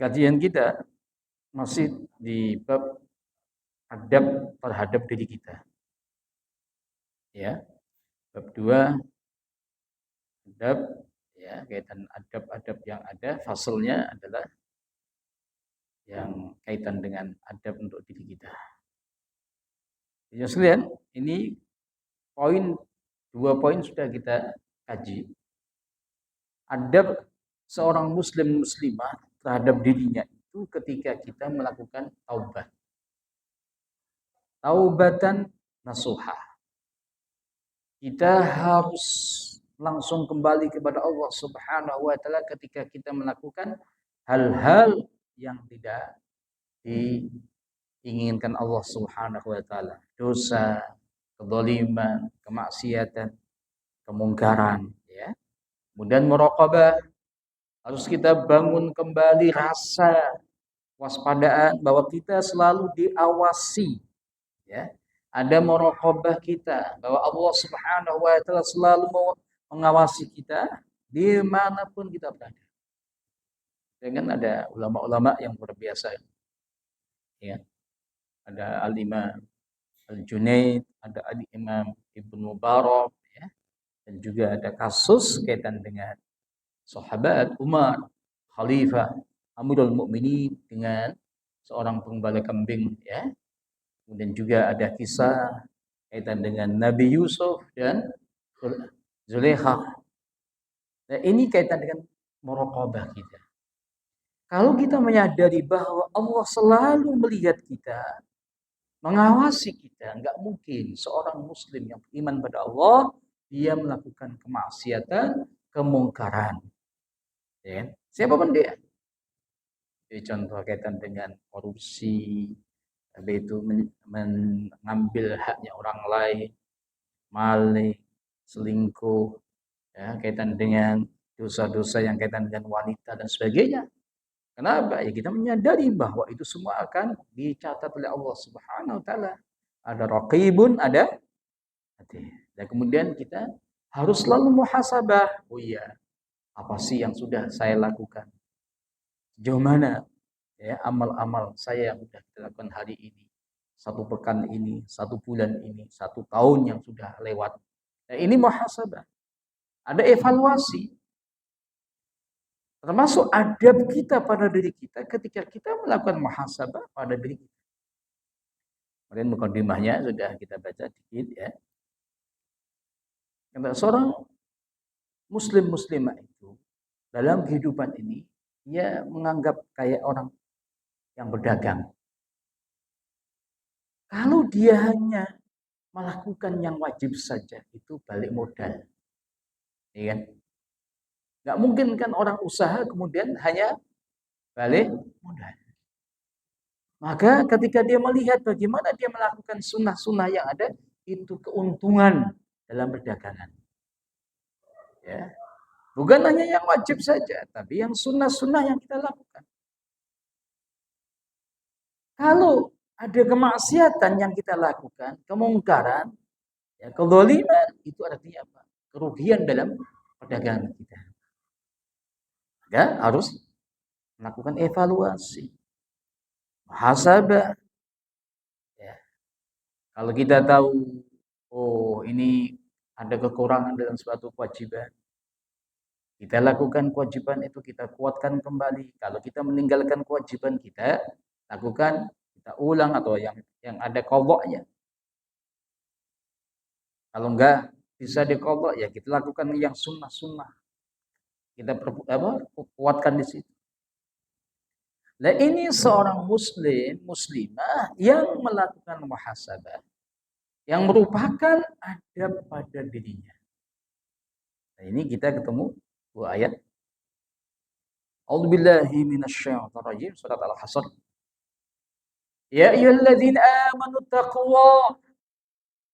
kajian kita masih di bab adab terhadap diri kita. Ya, bab 2 adab, ya, kaitan adab-adab yang ada, fasalnya adalah yang kaitan dengan adab untuk diri kita. Ya sekalian, ini dua poin sudah kita kaji. Adab seorang muslim muslimah terhadap dirinya itu ketika kita melakukan taubat. Taubatan nasuha. Kita harus langsung kembali kepada Allah Subhanahu wa taala ketika kita melakukan hal-hal yang tidak diinginkan Allah Subhanahu wa taala. Dosa, kezaliman, kemaksiatan, kemungkaran, ya. Kemudian muraqabah, harus kita bangun kembali rasa waspadaan bahwa kita selalu diawasi, ya. Ada muraqabah kita bahwa Allah Subhanahu wa taala selalu mengawasi kita dimanapun kita berada. Dengan ada ulama-ulama yang luar biasa, ya. Ada Al-Imam Al-Junaid, ada Al-Imam Ibnu Mubarak, ya. Dan juga ada kasus kaitan dengan sahabat Umar, Khalifah Amirul Mukminin dengan seorang penggembala kambing, ya. Kemudian juga ada kisah kaitan dengan Nabi Yusuf dan Zulaikha. Nah, ini kaitan dengan muraqabah kita. Kalau kita menyadari bahwa Allah selalu melihat kita, mengawasi kita, enggak mungkin seorang muslim yang beriman pada Allah dia melakukan kemaksiatan, kemungkaran. Ya. Siapapun dia. Jadi contoh kaitan dengan korupsi, habis itu mengambil haknya orang lain, maling, selingkuh, ya, kaitan dengan dosa-dosa yang kaitan dengan wanita dan sebagainya. Kenapa? Ya kita menyadari bahwa itu semua akan dicatat oleh Allah Subhanahu wa taala. Ada raqibun, ada atid. Dan kemudian kita harus selalu muhasabah. Oh iya, apa sih yang sudah saya lakukan? Sejauh mana ya amal-amal saya yang sudah dilakukan hari ini, 1 pekan ini, 1 bulan ini, 1 tahun yang sudah lewat. Nah, ini muhasabah. Ada evaluasi. Termasuk adab kita pada diri kita ketika kita melakukan muhasabah pada diri kita. Kemudian mukadimahnya sudah kita baca dikit, ya. Karena seorang muslim muslimah itu dalam kehidupan ini dia menganggap kayak orang yang berdagang. Kalau dia hanya melakukan yang wajib saja itu balik modal. Ya kan? Nggak mungkin kan orang usaha kemudian hanya balik modal. Maka ketika dia melihat bagaimana dia melakukan sunnah-sunnah yang ada, itu keuntungan dalam perdagangan. Ya. Bukan hanya yang wajib saja, tapi yang sunnah-sunnah yang kita lakukan. Kalau ada kemaksiatan yang kita lakukan, kemungkaran, ya, kezaliman, itu artinya apa? Kerugian dalam perdagangan kita. Ya, harus melakukan evaluasi, muhasabah. Ya. Kalau kita tahu, oh ini ada kekurangan dalam suatu kewajiban, kita lakukan kewajiban itu, kita kuatkan kembali. Kalau kita meninggalkan kewajiban, kita lakukan, kita ulang atau yang ada qadha'nya. Kalau enggak bisa diqadha, ya kita lakukan yang sunnah-sunnah. Kita kuatkan di situ. Nah, ini seorang muslim, muslimah yang melakukan muhasabah, yang merupakan adab pada dirinya. Nah, ini kita ketemu 2 ayat. A'udzubillahi minasyaitonir rajim, surat Al-Hasr. Ya ayyuhalladzina amanu taqullaha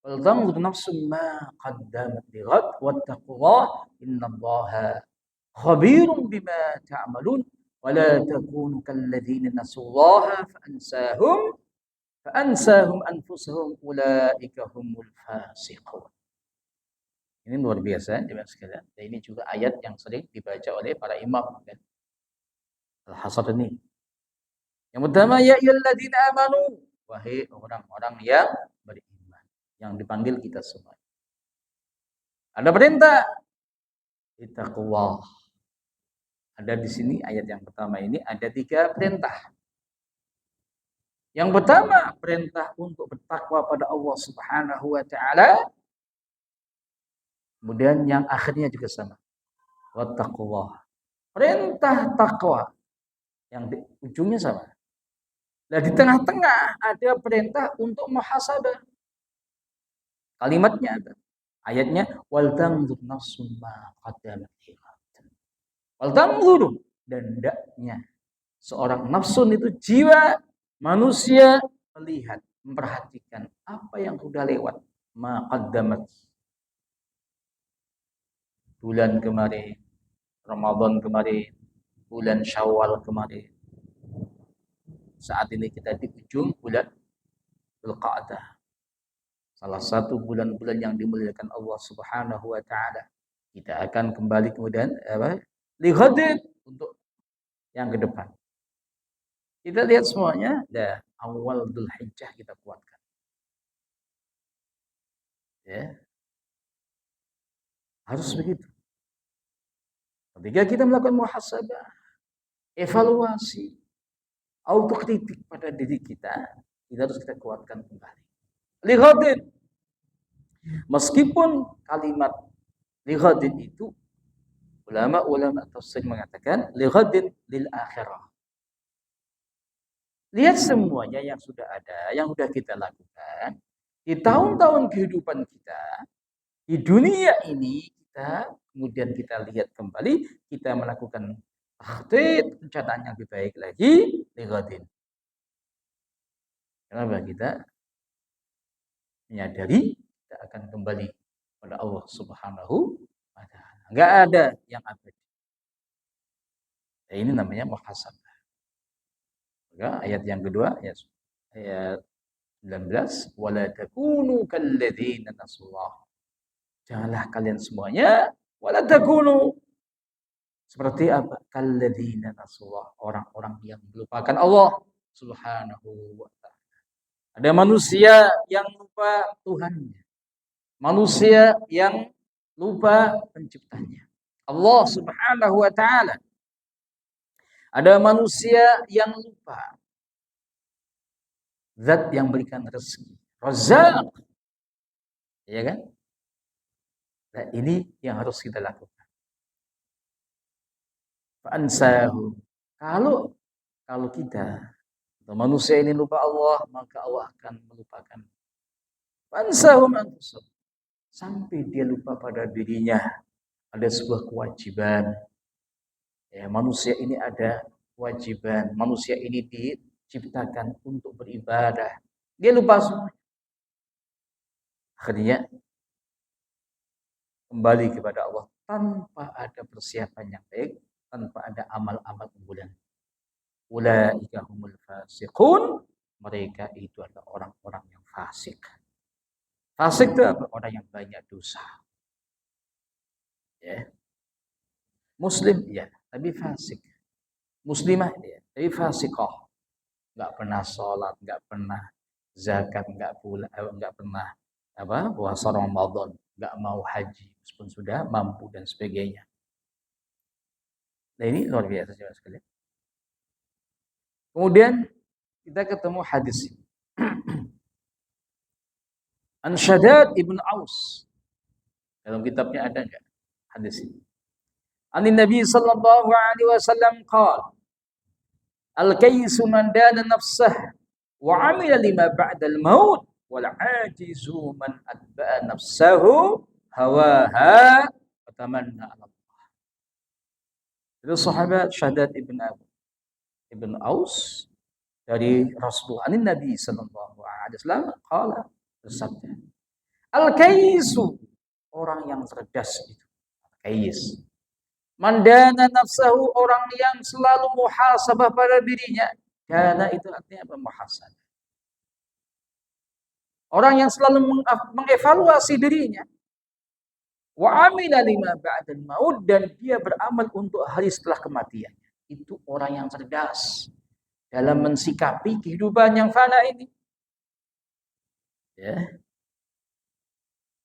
wal tanzur nafsum ma qaddamat lighad wattaqullaha innallaha khabirum bima ta'malun wa la takunu kalladzina nasullaha fa'ansahum anfusahum ulaika humul fasiqun. Ini luar biasa, jemaah sekalian. Dan ini juga ayat yang sering dibaca oleh para imam, kan? Al-Hasr ini. Yang pertama, ya ayyuhalladzina amanu, wahai orang-orang yang beriman, yang dipanggil kita semua. Ada perintah, ittaqullah. Ada di sini ayat yang pertama ini ada 3 perintah. Yang pertama, perintah untuk bertakwa pada Allah Subhanahu wa taala. Kemudian yang akhirnya juga sama. Wattaqullah. Perintah takwa yang di ujungnya sama. Nah, di tengah-tengah ada perintah untuk muhasabah. Kalimatnya ada. Ayatnya wal tanzur nafsum ma qaddamat lighad. Wal tanzur, dan hendaknya seorang nafsun itu jiwa manusia melihat, memperhatikan apa yang sudah lewat. Ma qaddamat, bulan kemarin, Ramadan kemarin, bulan Syawal kemarin. Saat ini kita di ujung bulan Dzulqa'dah. Salah satu bulan-bulan yang dimuliakan Allah Subhanahu wa taala. Kita akan kembali kemudian lighadin untuk yang ke depan. Kita lihat semuanya, dah awal Dzulhijjah kita kuatkan. Ya. Harus begitu. Ketika kita melakukan muhasabah, evaluasi, autokritik pada diri kita harus kita kuatkan kembali. Lighadin. Meskipun kalimat lighadin itu ulama tafsir mengatakan lighadin lil akhirah. Lihat semuanya yang sudah ada, yang sudah kita lakukan di tahun-tahun kehidupan kita di dunia ini, kita kemudian kita lihat kembali, kita melakukan takhtit, pencapaian yang lebih baik lagi lighadin. Kenapa? Kita menyadari kita akan kembali pada Allah Subhanahu wa taala. Enggak ada yang abadi. Ya, ini namanya muhasabah. Maka ayat yang kedua ayat 19, wala takunu kalladzina nasullah. Janganlah kalian semuanya wala takunu seperti apa? Kalladzina nasullah, orang-orang yang melupakan Allah Subhanahu wa taala. Ada manusia yang lupa Tuhannya. Manusia yang lupa penciptanya. Allah Subhanahu wa taala. Ada manusia yang lupa zat yang berikan rezeki. Razzaq. Ya kan? Nah, ini yang harus kita lakukan. Fa'ansahu. Kalau kita atau manusia ini lupa Allah, maka Allah akan melupakan. Fa'ansahum anfusahum. Sampai dia lupa pada dirinya. Ada sebuah kewajiban. Ya, manusia ini ada kewajiban. Manusia ini diciptakan untuk beribadah. Dia lupa semua. Akhirnya kembali kepada Allah tanpa ada persiapan yang baik, tanpa ada amal-amal unggulan. Ulaika humul fasiqun. Mereka itu adalah orang-orang yang fasik. Fasik itu apa? Orang yang banyak dosa. Ya. Muslim ya, tapi fasik. Muslimah ya, tapi fasiqah. Enggak pernah sholat, enggak pernah zakat, enggak pernah puasa Ramadan, enggak mau haji meskipun sudah mampu dan sebagainya. Nah, ini luar biasa sekali. Kemudian kita ketemu hadis ini. An Shaddad ibn Aus. Dalam kitabnya ada enggak hadis ini? An Nabi sallallahu alaihi wasallam qala al-kaysu man dana nafsah wa 'amila lima ba'da al-maut wal 'ajizu man atba'a nafsahu hawaha wa tamanna 'ala Allah. Itu sahabat Shaddad ibn Aus dari Rasulullah Nabi sallallahu alaihi wasallam qala, bersabda, al-kaysu, orang yang cerdas itu. Kais. Mandana nafsahu, orang yang selalu muhasabah pada dirinya. Dana itu artinya apa? Muhasabah. Orang yang selalu mengevaluasi dirinya. Wa amila lima ba'dal maut, dan dia beramal untuk hari setelah kematian. Itu orang yang cerdas. dalam mensikapi kehidupan yang fana ini. Ya.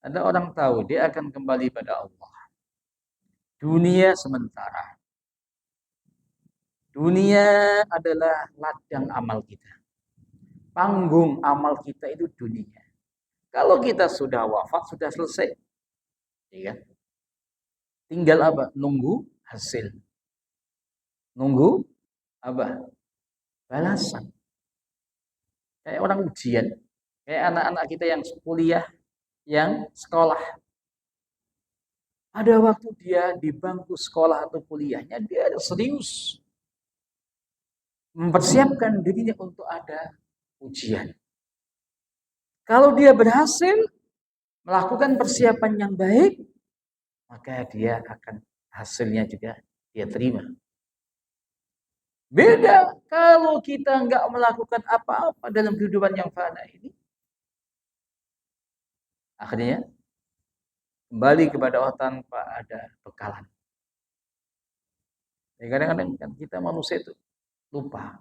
Ada orang tahu dia akan kembali pada Allah. Dunia sementara. Dunia adalah ladang amal kita. Panggung amal kita itu dunia. Kalau kita sudah wafat, sudah selesai. Ya. Tinggal apa? Nunggu hasil. Nunggu apa? Balasan. Kayak orang ujian. Kayak anak-anak kita yang kuliah, yang sekolah. Ada waktu dia di bangku sekolah atau kuliahnya, dia serius. Mempersiapkan dirinya untuk ada ujian. Kalau dia berhasil melakukan persiapan yang baik, maka dia akan hasilnya juga dia terima. Beda kalau kita nggak melakukan apa-apa dalam kehidupan yang fana ini, akhirnya kembali kepada Allah tanpa ada bekalan. Ya, kadang-kadang kan kita manusia itu lupa.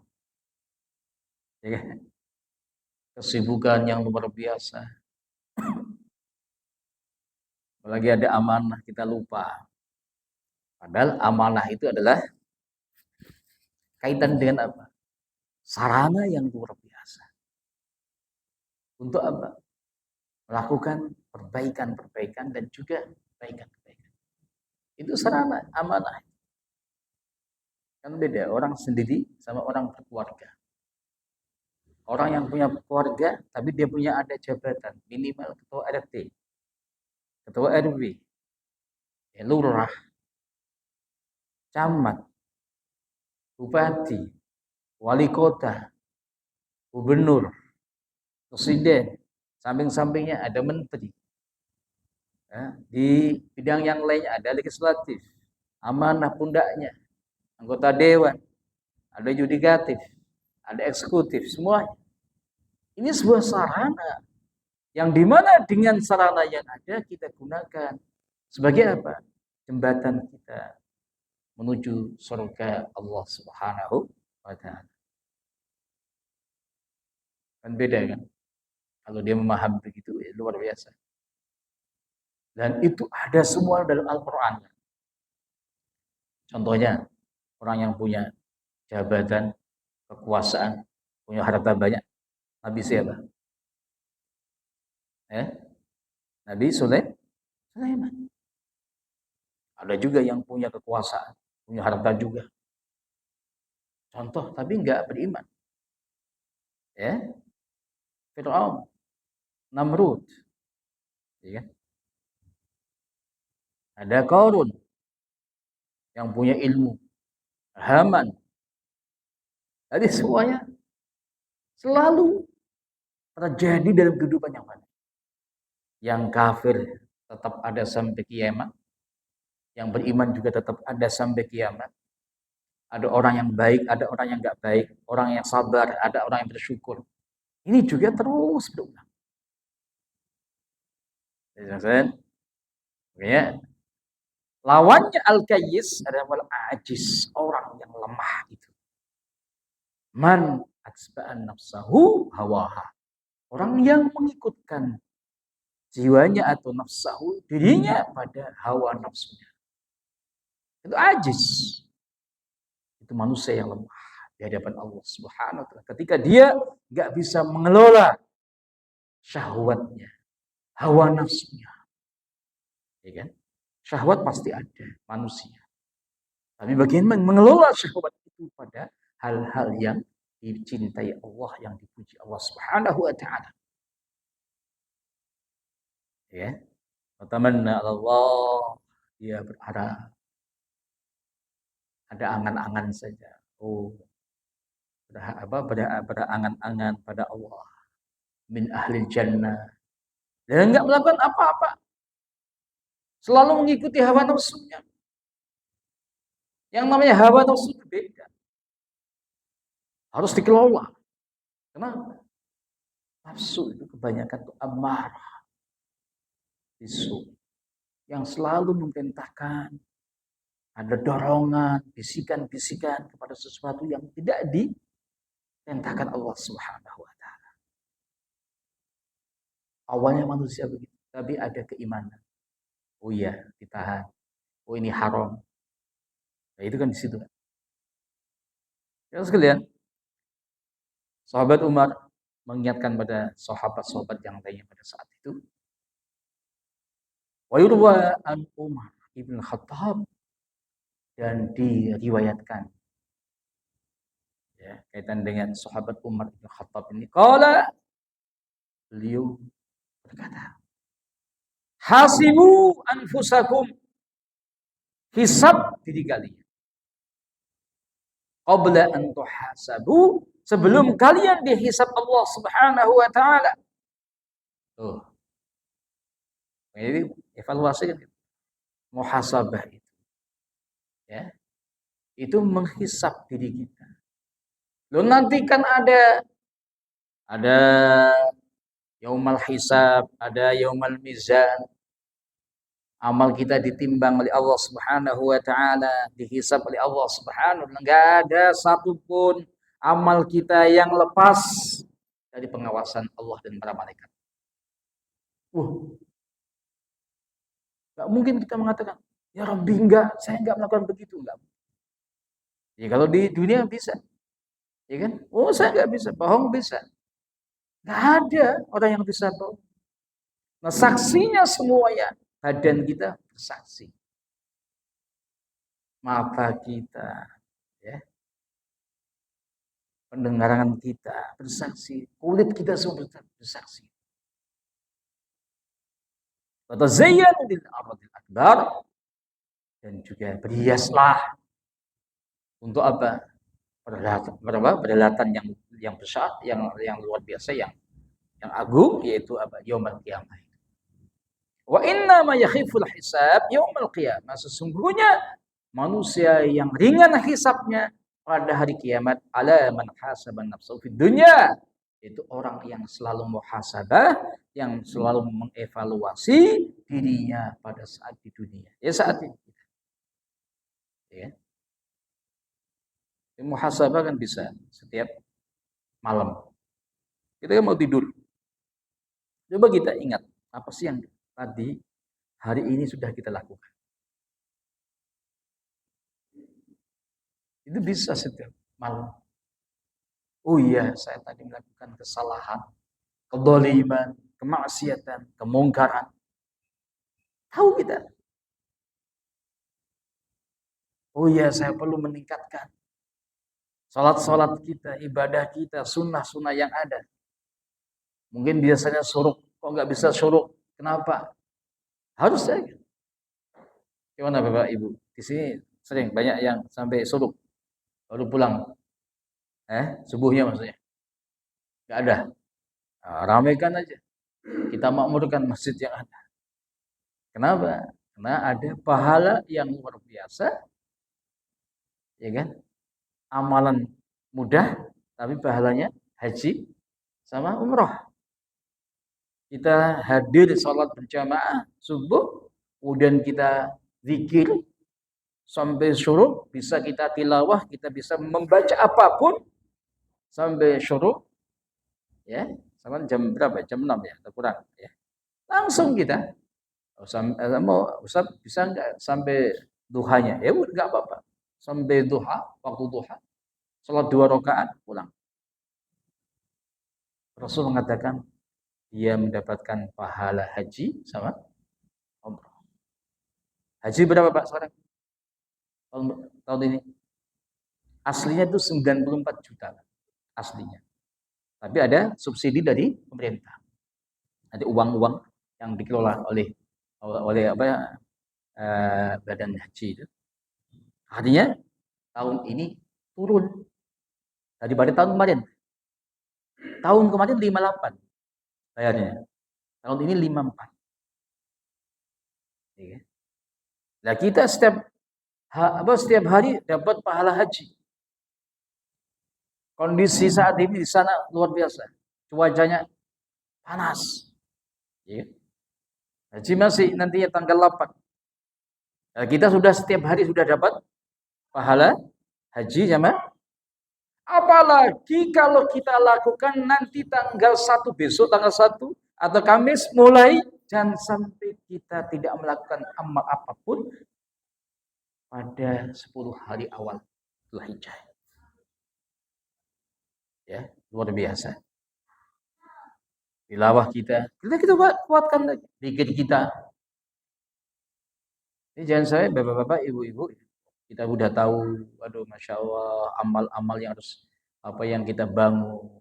Ya, kesibukan yang luar biasa. Apalagi ada amanah, kita lupa. Padahal amanah itu adalah kaitan dengan apa? Sarana yang luar biasa. Untuk apa? Melakukan perbaikan-perbaikan dan juga kebaikan-kebaikan. Itu sarana amanah. Kan beda orang sendiri sama orang berkeluarga. Orang yang punya keluarga, tapi dia punya ada jabatan, minimal ketua RT, ketua RW, lurah, camat, bupati, wali kota, gubernur, presiden, samping-sampingnya ada menteri. Ya, di bidang yang lainnya ada legislatif, amanah pundaknya, anggota dewan, ada yudikatif, ada eksekutif, semuanya. Ini sebuah sarana yang dimana dengan sarana yang ada kita gunakan sebagai apa? Jembatan kita menuju surga Allah Subhanahu wa Ta'ala. Kan beda kan? Kalau dia memahami begitu, ya luar biasa. Dan itu ada semua dalam Al-Quran. Contohnya, orang yang punya jabatan, kekuasaan, punya harta banyak. Nabi siapa? Nabi Sulaiman. Ada juga yang punya kekuasaan, punya harta juga. Contoh, tapi enggak beriman. Ya, Fir'aun, Namrud. Ya. Ada Qarun yang punya ilmu. Haman. Jadi semuanya selalu terjadi dalam kehidupan yang mana. Yang kafir tetap ada sampai kiamat. Yang beriman juga tetap ada sampai kiamat. Ada orang yang baik, ada orang yang enggak baik. Orang yang sabar, ada orang yang bersyukur. Ini juga terus berulang. Ya. Lawannya al-kayyis adalah ajis, orang yang lemah itu. Man atsba'an nafsahu hawaha. Orang yang mengikutkan jiwanya atau nafsahu, dirinya pada hawa nafsunya. Itu ajis. Itu manusia yang lemah di hadapan Allah Subhanahu wa Ta'ala. Ketika dia enggak bisa mengelola syahwatnya, hawa nafsunya. Ya kan? Syahwat pasti ada manusia. Tapi bagaimana mengelola syahwat itu pada hal-hal yang dicintai Allah, yang dipuji Allah Subhanahu wa Ta'ala. Ya. Tamanna Allah, dia berharap. Ada angan-angan saja. Oh, berangan-angan pada Allah. Min ahli jannah. Dan enggak melakukan apa-apa. Selalu mengikuti hawa nafsunya. Yang namanya hawa nafsu itu beda. Harus dikelola. Kenapa? Nafsu itu kebanyakan itu amarah. Bisu. Yang selalu memerintahkan. Ada dorongan, bisikan-bisikan kepada sesuatu yang tidak perintahkan Allah Subhanahu wa taala. Awalnya manusia begitu, tapi ada keimanan. Oh iya, ditahan. Oh ini haram. Nah, itu kan di situ. Ya sekalian, sahabat Umar mengingatkan pada sahabat-sahabat yang lainnya pada saat itu. Wa yurwa an Umar ibn Khattab, dan diriwayatkan ya, kaitan dengan sahabat Umar ibn Khattab ini. Beliau berkata, hasibu anfusakum, hisab diri kalian. Qabla an tuhasabu, sebelum kalian dihisab Allah Subhanahu wa taala. Tuh. Jadi evaluasi kan muhasabah itu. Ya. Itu menghisab diri kita. Loh nanti kan ada yaumal hisab, ada yaumal mizan. Amal kita ditimbang oleh Allah Subhanahu wa taala, dihisab oleh Allah Subhanahu wa taala. Enggak ada satupun amal kita yang lepas dari pengawasan Allah dan para malaikat. Enggak mungkin kita mengatakan, ya Rabbi enggak, saya enggak melakukan begitu, enggak. Ya kalau di dunia bisa. Ya kan? Oh, saya enggak bisa, bohong bisa. Enggak ada orang yang bisa bohong. Nah, saksinya semuanya badan kita bersaksi. Mata kita, ya. Pendengaran kita bersaksi, kulit kita semua bersaksi. Watazayyanu bil ardil akbar, dan juga berhiaslah untuk apa? Perhelatan yang besar, yang luar biasa, yang agung, yaitu apa? Yaumul qiyamah. Wa inna ma yakhiful hisab yaumul qiyamah. Sesungguhnya manusia yang ringan hisabnya pada hari kiamat ala man hasaban nafsu fid dunya, itu orang yang selalu muhasabah, yang selalu mengevaluasi dirinya pada saat di dunia. Ya saat ini. Ya. Muhasabah kan bisa setiap malam. Kita kan mau tidur. Coba kita ingat, apa sih yang tadi hari ini sudah kita lakukan. Itu bisa setiap malam. Oh iya, saya tadi melakukan kesalahan, kedzaliman, kemaksiatan, kemungkaran. Tahu kita. Oh iya, saya perlu meningkatkan salat-salat kita, ibadah kita, sunnah-sunnah yang ada. Mungkin biasanya syuruk, kok nggak bisa syuruk? Kenapa? Harus saja. Gimana Bapak Ibu? Di sini sering banyak yang sampai syuruk baru pulang. Subuhnya maksudnya. Nggak ada. Nah, ramaikan aja. Kita makmurkan masjid yang ada. Kenapa? Karena ada pahala yang luar biasa. Ya kan? Amalan mudah, tapi pahalanya haji sama umroh. Kita hadir sholat berjamaah subuh, kemudian kita zikir sampai syuruk, bisa kita tilawah, kita bisa membaca apapun sampai syuruk, ya, sama jam berapa? Jam 6 ya, atau kurang, ya. Langsung kita, Ustaz bisa nggak sampai duhanya? Ya nggak apa-apa, sampai duha, waktu duha, sholat 2 rakaat, pulang. Rasul mengatakan dia mendapatkan pahala haji sama umroh. Haji berapa Pak sekarang? Tahun ini? Aslinya itu 94 juta. Aslinya. Tapi ada subsidi dari pemerintah. Ada uang-uang yang dikelola oleh badan haji itu. Artinya tahun ini turun daripada tahun kemarin. Tahun kemarin 58 bayarnya. Tahun ini 54. Ya. Nah, kita setiap hari dapat pahala haji. Kondisi saat ini di sana luar biasa. Cuacanya panas. Ya. Haji masih nantinya tanggal 8. Nah, kita sudah setiap hari sudah dapat pahala haji sama Apalagi kalau kita lakukan nanti tanggal 1 besok, tanggal 1 atau Kamis mulai, jangan sampai kita tidak melakukan amal apapun pada 10 hari awal Dzulhijjah. Ya, luar biasa. Tilawah kita kuatkan lagi zikir kita. Ini jangan saya bapak-bapak, ibu-ibu, kita udah tahu, aduh masya Allah, amal-amal yang harus apa yang kita bangun,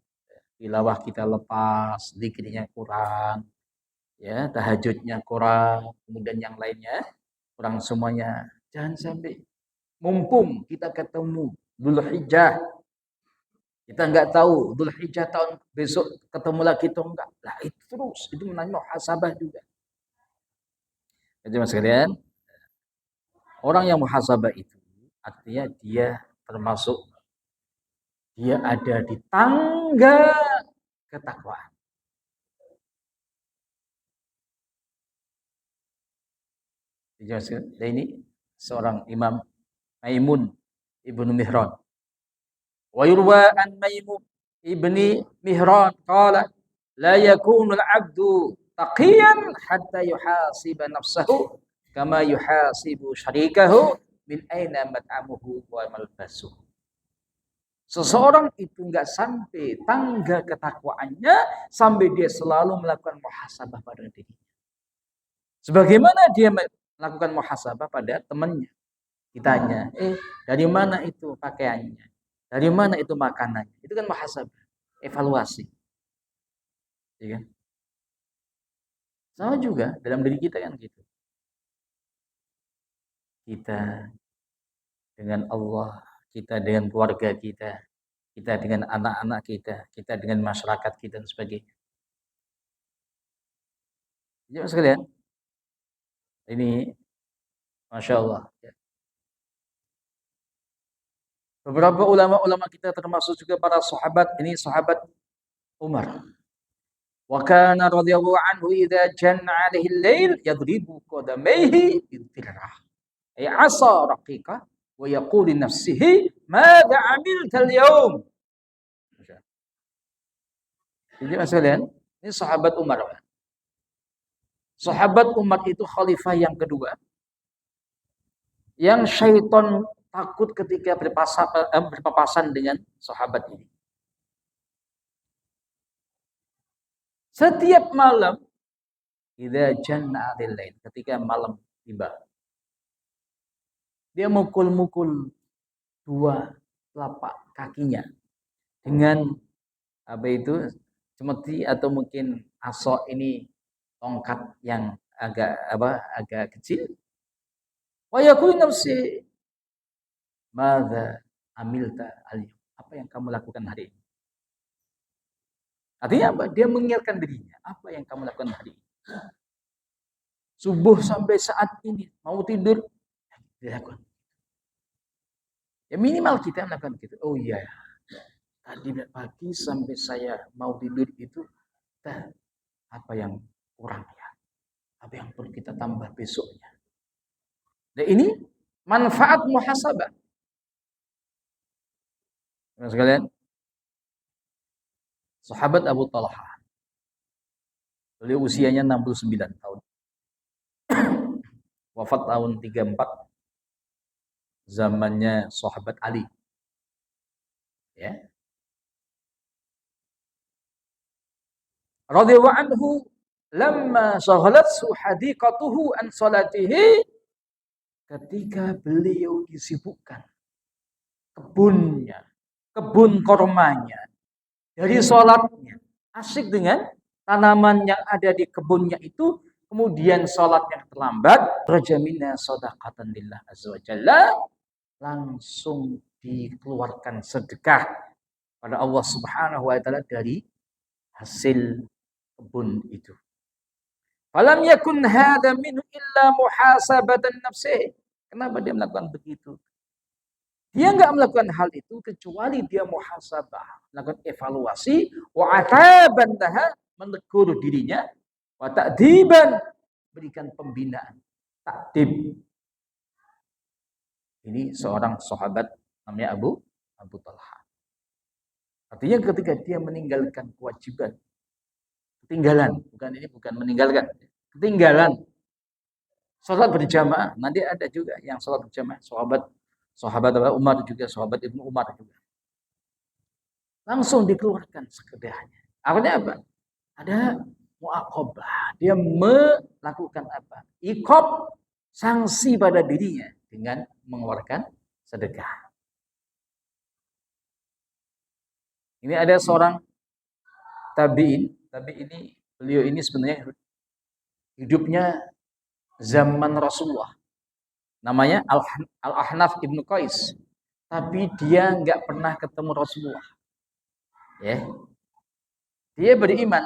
tilawah kita lepas, zikirnya kurang, ya tahajudnya kurang, kemudian yang lainnya kurang semuanya. Jangan sampai mumpung kita ketemu Dzulhijjah, kita nggak tahu Dzulhijjah tahun besok ketemu lagi atau enggak. Lah itu terus, itu namanya muhasabah juga. Jadi mas sekalian, orang yang muhasabah itu artinya dia termasuk dia ada di tangga ketakwaan. Dan ini seorang Imam Maimun ibnu Mihran. Wa yurwa an Maimun ibni Mihran qala la yakunu al-'abdu taqiyan hatta yuhasiba nafsahu kama yuhasibu syarikahu min aina mat'amuhu wa malbasuhu. Seseorang itu enggak sampai tangga ketakwaannya sampai dia selalu melakukan muhasabah pada dirinya. Sebagaimana dia melakukan muhasabah pada temannya. Ditanya, dari mana itu pakaiannya? Dari mana itu makanannya? Itu kan muhasabah, evaluasi. Ya kan? Sama juga dalam diri kita kan gitu. Kita dengan Allah, kita dengan keluarga kita, kita dengan anak-anak kita dengan masyarakat kita dan sebagainya. Jadi sekalian, ini Masya Allah. Beberapa ulama-ulama kita termasuk juga para sahabat, ini sahabat Umar. Wa kana radhiyallahu anhu idza janna 'alaihi al-lail yadribu qadamayhi bil-dirrah. Ay 'asa raqiqa wa yaqulu li nafsihi madza 'amilta al-yawm. Jadi sekalian, ini sahabat Umar. Sahabat Umar itu khalifah yang kedua. Yang syaitan takut ketika berpapasan dengan sahabat ini. Setiap malam, idza janna 'alal lail, ketika malam tiba, dia mukul-mukul dua telapak kakinya dengan apa itu cemeti atau mungkin asok ini tongkat yang agak kecil. Wa yaqulu nafsi madza amilta al-yawm, apa yang kamu lakukan hari ini? Artinya apa? Dia mengingatkan dirinya, apa yang kamu lakukan hari ini? Subuh sampai saat ini mau tidur dilakukan. Ya minimal kita melakukan gitu. Oh iya, tadi pagi sampai saya mau tidur itu, apa yang kurang ya? Apa yang perlu kita tambah besoknya? Dan ini manfaat muhasabah. Teman sekalian, sahabat Abu Talha, beliau usianya 69 tahun. Wafat tahun 34, zamannya sahabat Ali. Ya. Radhiyallahu anhu lamma shaghalathu hadiqatuhu an salatihi, ketika beliau disibukkan kebunnya, kebun kormanya dari salatnya, asik dengan tanaman yang ada di kebunnya itu, kemudian salatnya terlambat, rajamina shadaqatan lillah azza wajalla, langsung dikeluarkan sedekah pada Allah Subhanahu wa taala dari hasil kebun itu. Falam yakun hadza minhu illa muhasabatan nafsihi. Kenapa dia melakukan begitu? Dia enggak melakukan hal itu kecuali dia muhasabah, melakukan evaluasi, wa ataban laha, menegur dirinya, wa ta'diban, berikan pembinaan, takdib. Ini seorang sahabat namanya Abu Talha. Artinya ketika dia meninggalkan kewajiban, ketinggalan, bukan meninggalkan, ketinggalan sholat berjamaah. Nanti ada juga yang sholat berjamaah, sahabat Umar juga, sahabat Ibnu Umar juga. Langsung dikeluarkan sekedahnya. Artinya apa? Ada muaqabah. Dia melakukan apa? Iqab, sanksi pada dirinya dengan mengeluarkan sedekah. Ini ada seorang tabi'in. Beliau ini sebenarnya hidupnya zaman Rasulullah. Namanya Al-Ahnaf Ibnu Qais. Tapi dia nggak pernah ketemu Rasulullah. Ya. Dia beriman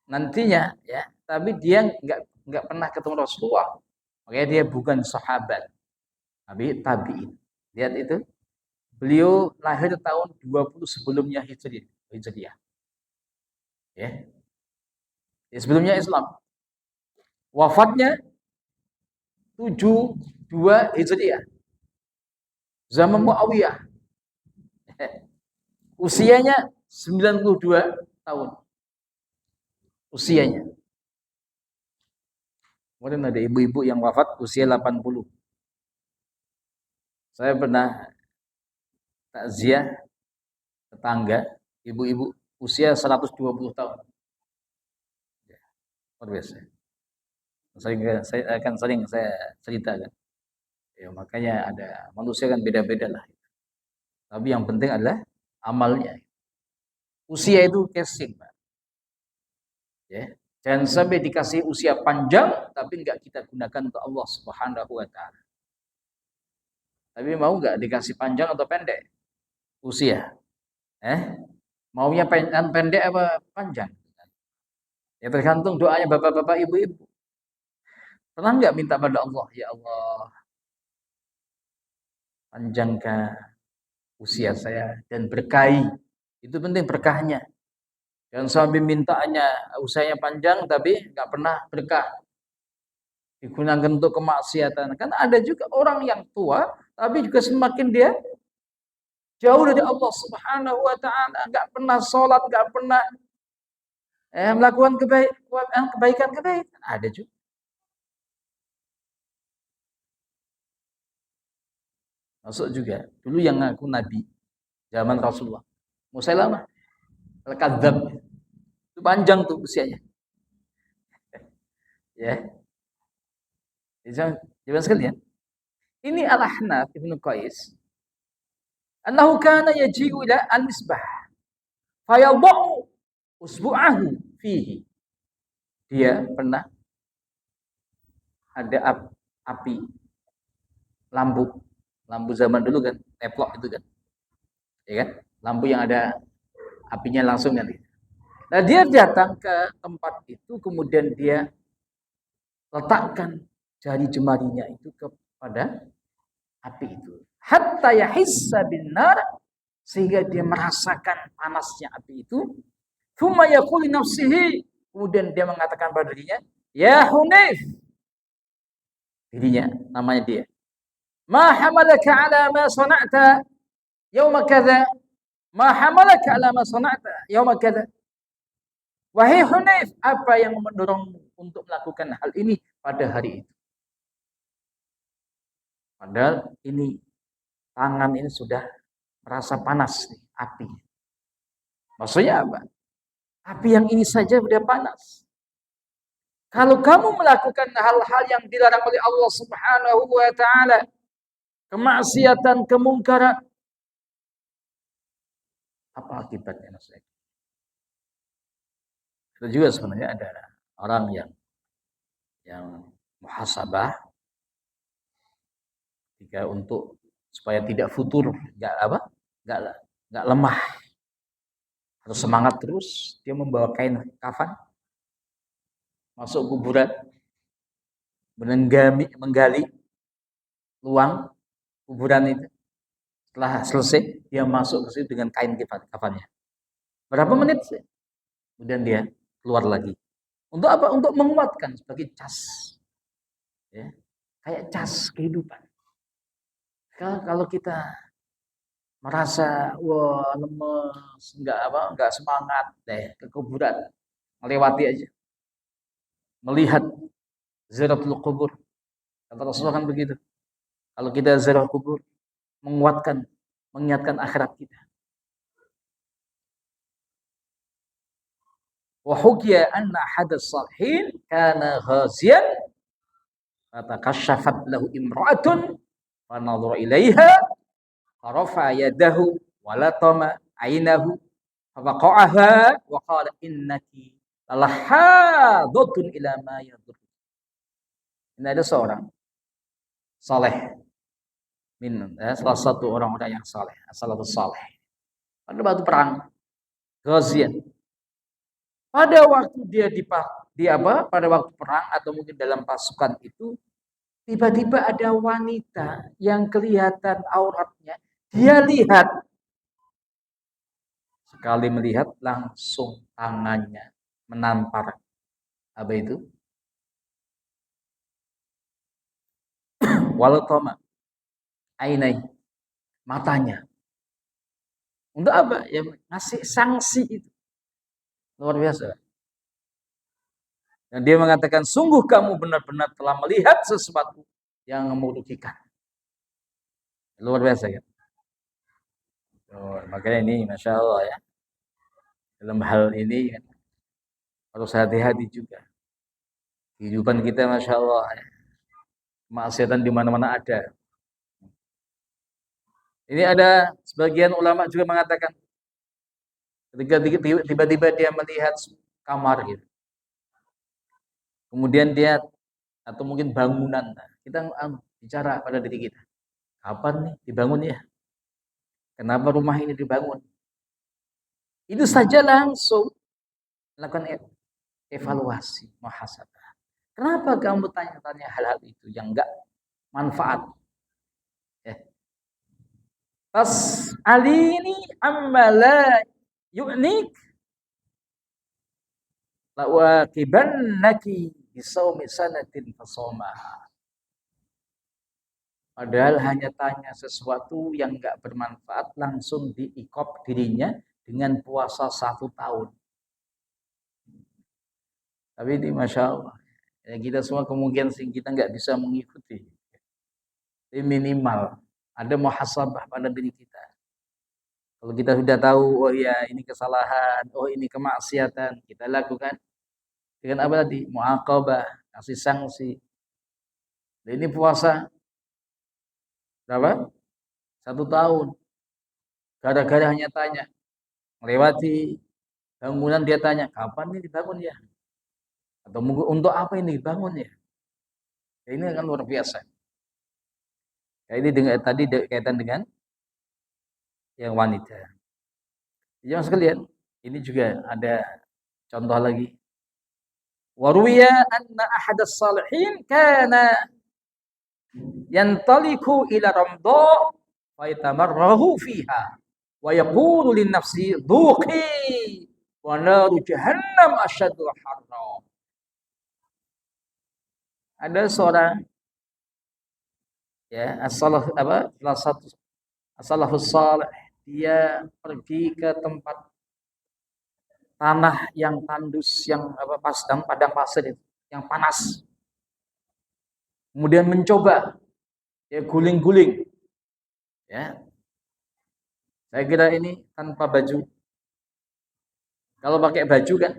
nantinya, ya, tapi dia nggak pernah ketemu Rasulullah. Makanya dia bukan sahabat, tapi tabi'in. Lihat itu. Beliau lahir tahun 20 sebelumnya Hijriah. Ya. Sebelumnya Islam. Wafatnya 72 Hijriah. Zaman Muawiyah. Usianya 92 tahun. Usianya. Kemudian ada ibu-ibu yang wafat usia 80. Saya pernah takziah tetangga, ibu-ibu usia 120 tahun. Luar biasa. Saya akan sering saya ceritakan. Ya, makanya ada manusia kan beda-beda lah. Tapi yang penting adalah amalnya. Usia itu casing, Pak. Ya. Jangan sampai dikasih usia panjang tapi enggak kita gunakan untuk Allah Subhanahu wa taala. Tapi mau enggak dikasih panjang atau pendek usia? Maunya pendek apa panjang? Ya tergantung doanya bapak-bapak, ibu-ibu. Pernah enggak minta pada Allah, ya Allah, panjangkan usia saya dan berkahi. Itu penting berkahnya. Jangan sampai mintanya usianya panjang tapi enggak pernah berkah. Digunakan untuk kemaksiatan. Kan ada juga orang yang tua tapi juga semakin dia jauh dari Allah Subhanahu wa taala, enggak pernah sholat, enggak pernah melakukan kebaikan. Ada juga. Masuk juga. Dulu yang ngaku nabi zaman Rasulullah, Musailamah Al-Kadzdzab. Itu panjang tuh usianya. Ya. Jangan sekalian. Ini Al-Ahnaf Ibnu Qais. Annahu kana yaji'u ila al-misbah. Fayadha'u usbu'ahu fihi. Dia pernah ada api lampu zaman dulu kan, teplok itu kan. Ya kan? Lampu yang ada apinya langsung kan. Nah, dia datang ke tempat itu kemudian dia letakkan jari jemarinya itu kepada api itu. Hatta yahissa bin nar, sehingga dia merasakan panasnya api itu. Tsumma yaqulu nafsihi, kemudian dia mengatakan pada dirinya, ya Hunayf. Dirinya, namanya dia. Ma hamalaka ala ma sana'ta yauma kadza? Ma hamalaka ala ma sana'ta yauma kadza? Wahai Hunayf, apa yang mendorongmu untuk melakukan hal ini pada hari itu? Padahal ini tangan ini sudah merasa panas nih, api. Maksudnya apa? Api yang ini saja sudah panas. Kalau kamu melakukan hal-hal yang dilarang oleh Allah Subhanahu wa taala, kemaksiatan, kemungkaran, apa akibatnya? Itu juga sebenarnya ada orang yang muhasabah jika untuk supaya tidak futur, enggak lemah, harus semangat terus, dia membawa kain kafan masuk kuburan, menggali luang kuburan itu. Setelah selesai, dia masuk ke situ dengan kain kafannya. Berapa menit sih? Kemudian dia keluar lagi. Untuk apa? Untuk menguatkan sebagai cas. Ya. Kayak cas kehidupan. Kalau kita merasa wah lemes, enggak semangat deh ke kuburan, melewati aja, melihat ziaratul kubur. Kata Rasulullah kan begitu. Kalau kita ziarah kubur, menguatkan, mengingatkan akhirat kita. Wa hukiya anna hadas salihin kana ghaziyan fatakashafat lahu imra'atun fa nadhara ilaiha farafa yadahu wa latama ainahu fa waqa'aha wa qala innaki lalahadhatun ila ma yadur. Ini ada seorang saleh salah satu orang-orang yang saleh, as-salafus saleh. Pada waktu perang Ghazian, pada waktu dia pada waktu perang atau mungkin dalam pasukan itu, tiba-tiba ada wanita yang kelihatan auratnya. Dia lihat, sekali melihat langsung tangannya menampar apa itu? Walatoma ainai, matanya. Untuk apa? Ya ngasih sanksi itu. Luar biasa. Dan dia mengatakan, sungguh kamu benar-benar telah melihat sesuatu yang merugikan. Luar biasa kan? Oh, makanya ini Masya Allah ya. Dalam hal ini kan, harus hati-hati juga. Kehidupan kita Masya Allah ya. Maksiatan di mana-mana ada. Ini ada sebagian ulama juga mengatakan, ketika tiba-tiba dia melihat kamar gitu. Kemudian dia atau mungkin bangunan. Kita bicara pada diri kita. Kapan nih dibangun ya? Kenapa rumah ini dibangun? Itu saja langsung lakukan evaluasi, muhasabah. Kenapa kamu tanya-tanya hal-hal itu yang enggak manfaat? Ya. Tas alini ammala yu'nik la waqibannaki bisawmi sanatin fasoma. Padahal hanya tanya sesuatu yang enggak bermanfaat, langsung diikop dirinya dengan puasa 1 tahun. Tapi ini Masya Allah, ya kita semua kemungkinan kita nggak bisa mengikuti. Ini minimal ada muhasabah pada diri kita. Kalau kita sudah tahu, oh ya ini kesalahan, oh ini kemaksiatan, kita lakukan dengan apa tadi? Muaqabah, kasih sanksi. Dan ini puasa berapa? 1 tahun. Gara-gara hanya tanya, melewati bangunan dia tanya, kapan ini dibangun ya? Atau untuk apa ini dibangun ya? Ini kan luar biasa. Ya, ini dengan tadi kaitan dengan yang wanita. Jangan sekalian, ini juga ada contoh lagi. Waruya anna ahadas salihin kana yantaliku ila ramdha wa yatamarrahu fiha wa yaqulu lin nafsi dhuqi wa naru jahannam asyaddu harra. Ada seorang ya salah satu as-salafus salih, dia pergi ke tempat tanah yang tandus, yang padang pasir itu, yang panas. Kemudian mencoba ya guling-guling. Ya. Saya kira ini tanpa baju. Kalau pakai baju kan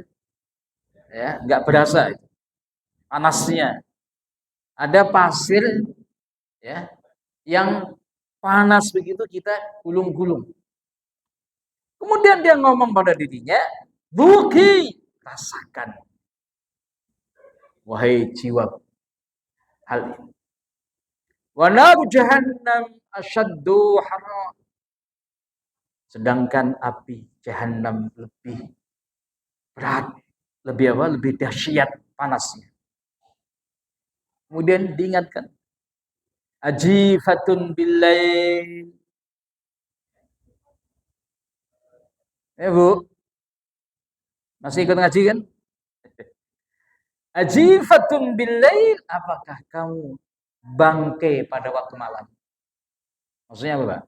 ya nggak berasa itu panasnya. Ada pasir ya yang panas begitu kita gulung-gulung. Kemudian dia ngomong pada dirinya, "Buki, rasakan. Wahai jiwa hal ini. Wa naru jahannam asyaddu harra." Sedangkan api jahannam lebih berat, lebih apa? Lebih dahsyat panasnya. Kemudian diingatkan, ajifatun billail. Ya Bu, masih ikut ngaji kan? Ajifatun billail, apakah kamu bangke pada waktu malam? Maksudnya apa Pak?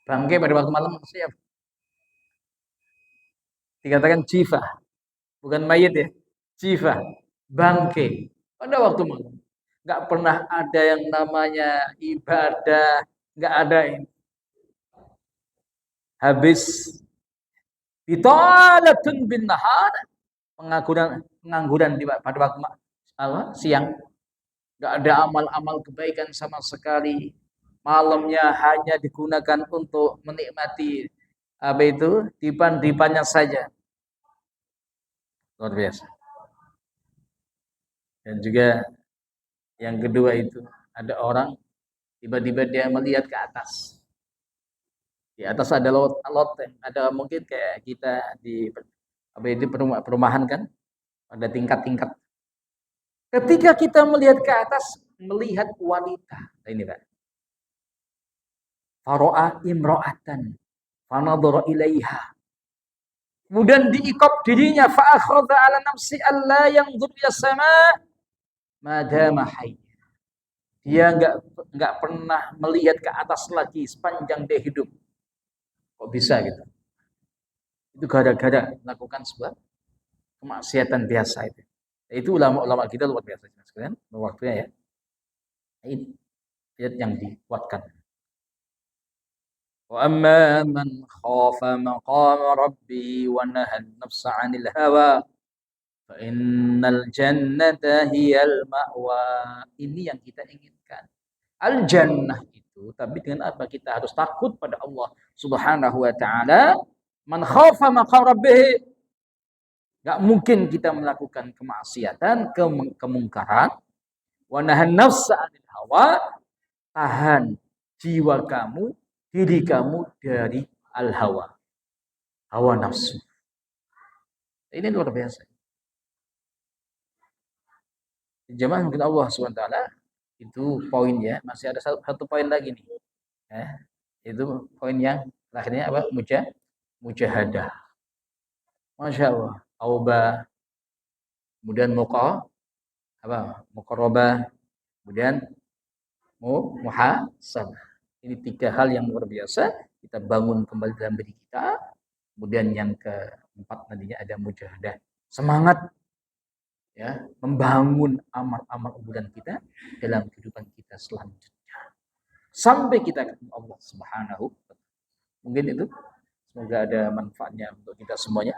Bangkai pada waktu malam siap. Dikatakan jifa, bukan mayit ya. Jifa, bangkai pada waktu malam. Nggak pernah ada yang namanya ibadah, nggak ada ini. Habis bitalatun bin nahar, pengangguran pada waktu siang. Nggak ada amal-amal kebaikan sama sekali. Malamnya hanya digunakan untuk menikmati apa itu dipan-dipannya saja. Luar biasa. Dan juga yang kedua itu ada orang tiba-tiba dia melihat ke atas. Di atas ada loteng, ada mungkin kayak kita di apa itu perumahan kan, ada tingkat-tingkat. Ketika kita melihat ke atas, melihat wanita. Nah, ini Pak. Faro'a imra'atan fanadhara ilaiha. Kemudian diikop dirinya fa'akhadha ala nafsi alla yanzur ila sama madama hayy. Dia enggak pernah melihat ke atas lagi sepanjang dia hidup. Kok bisa gitu? Itu gara-gara melakukan sebuah kemaksiatan biasa itu. Itu ulama-ulama kita luar biasa sekalian waktunya ya. Ini ayat yang dikuatkan. Wa amma man khafa maqama rabbi wa nahan nafsa 'anil hawa fa innal jannata hiyal ma'wa. Ini yang kita inginkan. Al jannah itu, tapi dengan apa? Kita harus takut pada Allah Subhanahu wa taala. Man khafa maqama rabbih. Enggak mungkin kita melakukan kemaksiatan, kemungkaran. Wa nahan nafsa 'anil hawa, tahan jiwa kamu, diri kamu dari al-hawa, hawa nafsu. Ini luar biasa. Jemaah mungkin Allah SWT itu poinnya, masih ada satu poin lagi nih. Itu poin yang terakhirnya apa? Mujahadah. Masya Allah. Taubah, kemudian muqarrabah, kemudian muhasabah. Ini 3 hal yang luar biasa kita bangun kembali dalam diri kita. Kemudian yang keempat nantinya ada mujahadah. Semangat ya, membangun amal-amal ibadah kita dalam kehidupan kita selanjutnya. Sampai kita ketemu Allah Subhanahu wa taala. Mungkin itu, semoga ada manfaatnya untuk kita semuanya.